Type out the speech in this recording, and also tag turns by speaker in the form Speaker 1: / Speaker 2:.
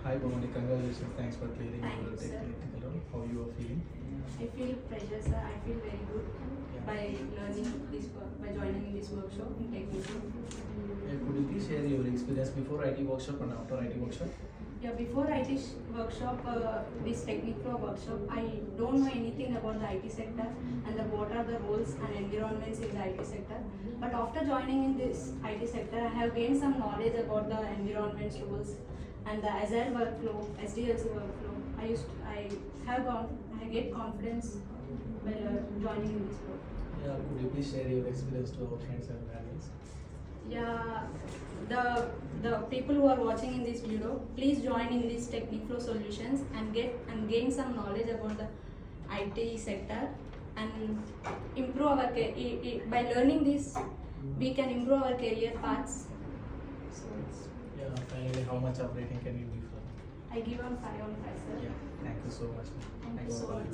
Speaker 1: Hi Bhavani, congratulations. Thanks for clearing
Speaker 2: Thank
Speaker 1: your
Speaker 2: you, sir.
Speaker 1: technical round. How you are feeling?
Speaker 2: I feel pressure, sir. I feel very good by learning this work, by joining this workshop in Techqflow.
Speaker 1: Could you please share your experience before IT workshop and after IT workshop?
Speaker 2: Yeah, before IT workshop, this Techqflow workshop, I don't know anything about the IT sector and what are the roles and environments in the IT sector. But after joining in this IT sector, I have gained some knowledge about the environments rules and the Agile workflow, SDLC workflow. I get confidence by joining in this work.
Speaker 1: Yeah, could you please share your experience to our friends and families?
Speaker 2: Yeah, the people who are watching in this video, please join in this Techqflow solutions and gain some knowledge about the IT sector and improve our by learning this we can improve our career paths. So
Speaker 1: Yeah, finally, how much of rating can you give for?
Speaker 2: I give on 5 on 5, sir.
Speaker 1: Yeah, thank you so much.
Speaker 2: Thank you so much.